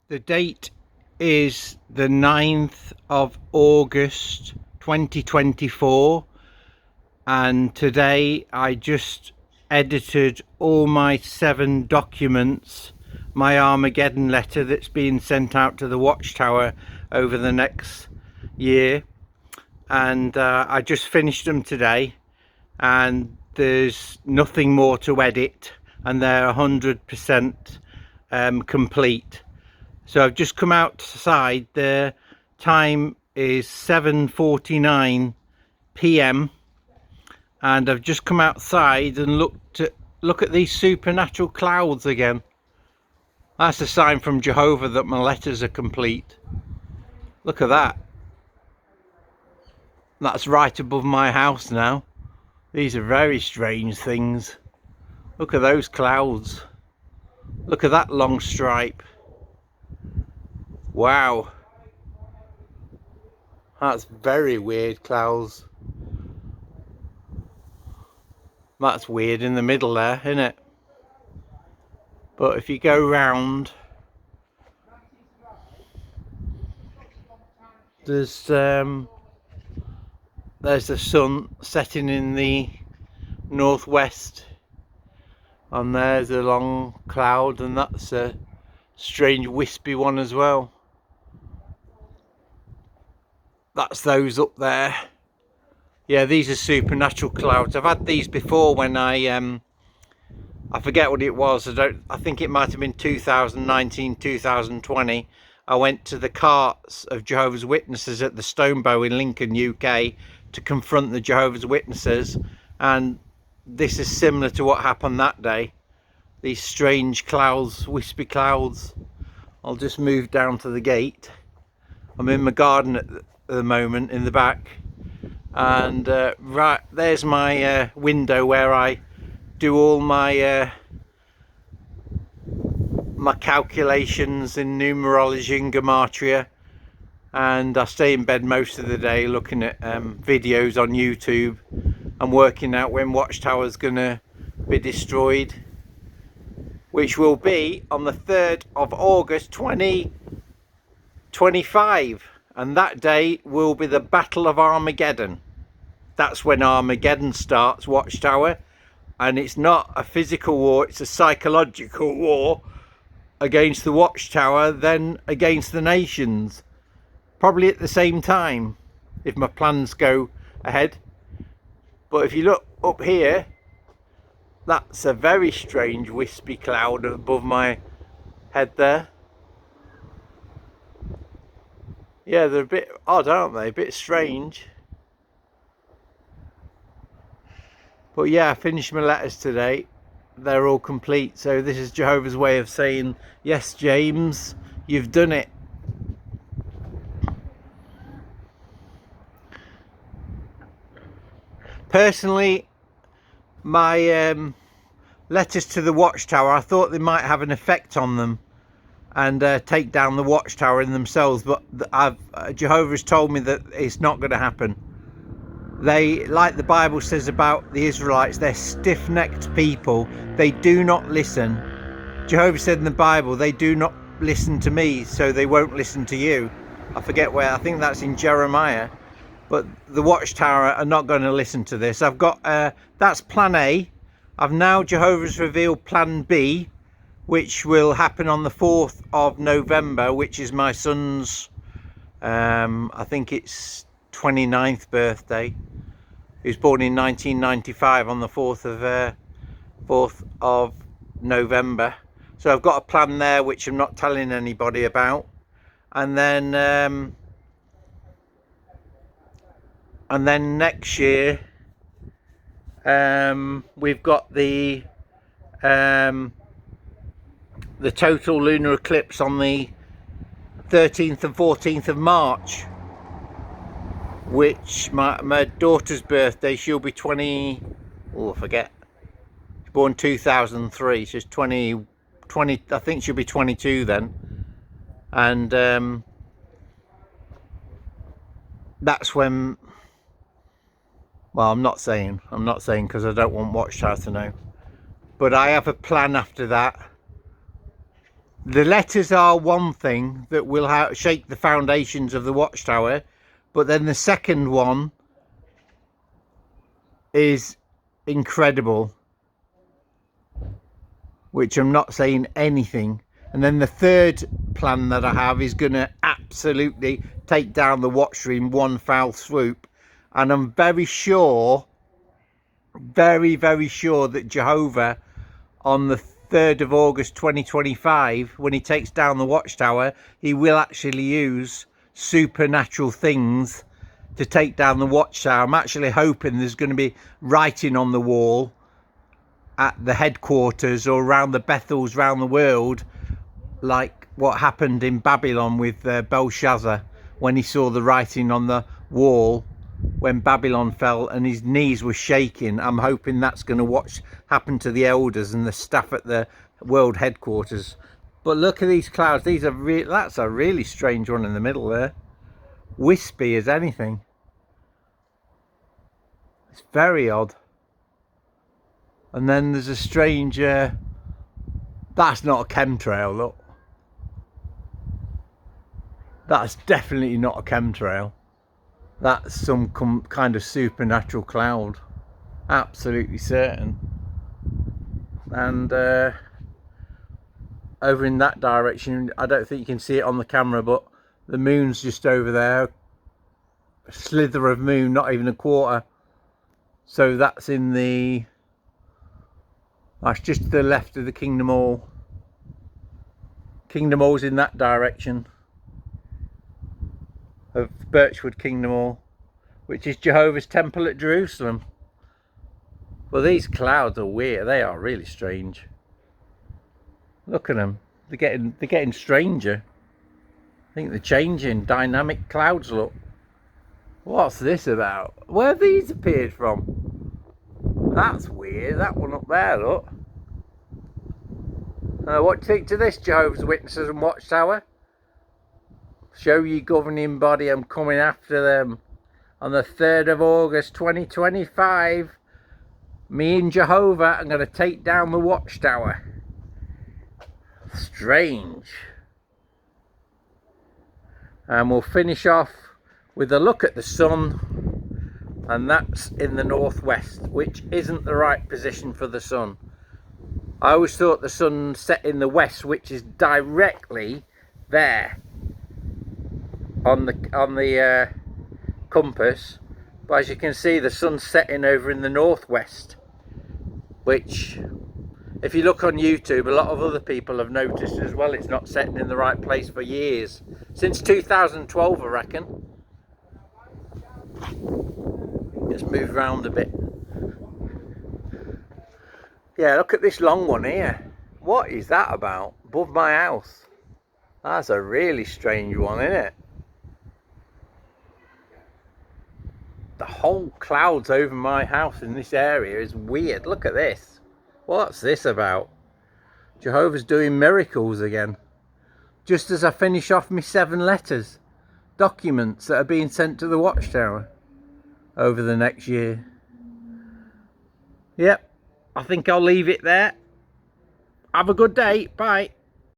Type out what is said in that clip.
The date is the 9th of August 2024, and today I just edited all my 7 documents, my Armageddon letter that's being sent out to the Watchtower over the next year, and I just finished them today, and there's nothing more to edit, and they're 100% complete. So I've just come outside. The time is 7:49 p.m. and I've just come outside and look at these supernatural clouds again. That's a sign from Jehovah that my letters are complete. Look at that. That's right above my house now. These are very strange things. Look at those clouds. Look at that long stripe. Wow, that's very weird clouds. That's weird in the middle there, isn't it? But if you go round, there's the sun setting in the northwest, and there's a long cloud, and that's a strange wispy one as well. That's those up there. Yeah, these are supernatural clouds. I've had these before when I forget what it was. I think it might have been 2019, 2020. I went to the carts of Jehovah's Witnesses at the Stonebow in Lincoln, UK, to confront the Jehovah's Witnesses, and this is similar to what happened that day. These strange clouds, wispy clouds. I'll just move down to the gate. I'm in my garden at the moment in the back, and right there's my window where I do all my my calculations in numerology and gematria, and I stay in bed most of the day looking at videos on YouTube and working out when Watchtower's gonna be destroyed, which will be on the 3rd of August 2025, and that day will be the Battle of Armageddon. That's when Armageddon starts, Watchtower, and it's not a physical war, it's a psychological war against the Watchtower, then against the nations, probably at the same time if my plans go ahead. But if you look up here, that's a very strange wispy cloud above my head there. Yeah, they're a bit odd, aren't they? A bit strange. But yeah, I finished my letters today. They're all complete. So this is Jehovah's way of saying, yes, James, you've done it. Personally, my letters to the Watchtower, I thought they might have an effect on them and take down the Watchtower in themselves, but Jehovah's told me that it's not going to happen. They, like the Bible says about the Israelites, they're stiff-necked people. They do not listen. Jehovah said in the Bible, they do not listen to me, so they won't listen to you. I forget where, I think that's in Jeremiah. But the Watchtower are not going to listen to this. I've got, that's plan A. I've now, Jehovah's revealed plan B, which will happen on the 4th of November, which is my son's, I think it's 29th birthday. He was born in 1995 on the 4th of November. So I've got a plan there which I'm not telling anybody about. And then next year we've got the total lunar eclipse on the 13th and 14th of March, which my daughter's birthday, she'll be 20, oh I forget, she's born 2003, she's 20, I think she'll be 22 then, and that's when, well, I'm not saying because I don't want Watchtower to know, but I have a plan after that the letters are one thing that will shake the foundations of the Watchtower, but then the second one is incredible, which I'm not saying anything. And then the third plan that I have is going to absolutely take down the watch in one foul swoop. And I'm very sure, very, very sure that Jehovah on the 3rd of August 2025, when he takes down the Watchtower, he will actually use supernatural things to take down the Watchtower. I'm actually hoping there's going to be writing on the wall at the headquarters or around the Bethels around the world, like what happened in Babylon with Belshazzar, when he saw the writing on the wall when Babylon fell and his knees were shaking. I'm hoping that's going to happen to the elders and the staff at the world headquarters. But look at these clouds. These are that's a really strange one in the middle there, wispy as anything. It's very odd. And then there's a strange that's not a chemtrail, look. That's definitely not a chemtrail. That's some kind of supernatural cloud, absolutely certain. And over in that direction, I don't think you can see it on the camera, but the moon's just over there, a slither of moon, not even a quarter. So that's just to the left of the Kingdom Hall. Kingdom Hall's in that direction of Birchwood Kingdom Hall, which is Jehovah's Temple at Jerusalem. Well, these clouds are weird. They are really strange. Look at them. They're getting stranger. I think they're changing. Dynamic clouds, look. What's this about? Where have these appeared from? That's weird. That one up there, look. What do you think to this, Jehovah's Witnesses and Watchtower? Show ye governing body, I'm coming after them. On the 3rd of August 2025, me and Jehovah, I'm going to take down the Watchtower. Strange. And we'll finish off with a look at the sun, and that's in the northwest, which isn't the right position for the sun. I always thought the sun set in the west, which is directly there on the compass, but as you can see, the sun's setting over in the northwest, which, if you look on YouTube, a lot of other people have noticed as well. It's not setting in the right place for years, since 2012, I reckon. Just move around a bit. Yeah, look at this long one here. What is that about? Above my house. That's a really strange one, isn't it? The whole clouds over my house in this area is weird. Look at this. What's this about? Jehovah's doing miracles again. Just as I finish off my 7 letters. Documents that are being sent to the Watchtower over the next year. Yep. I think I'll leave it there. Have a good day. Bye.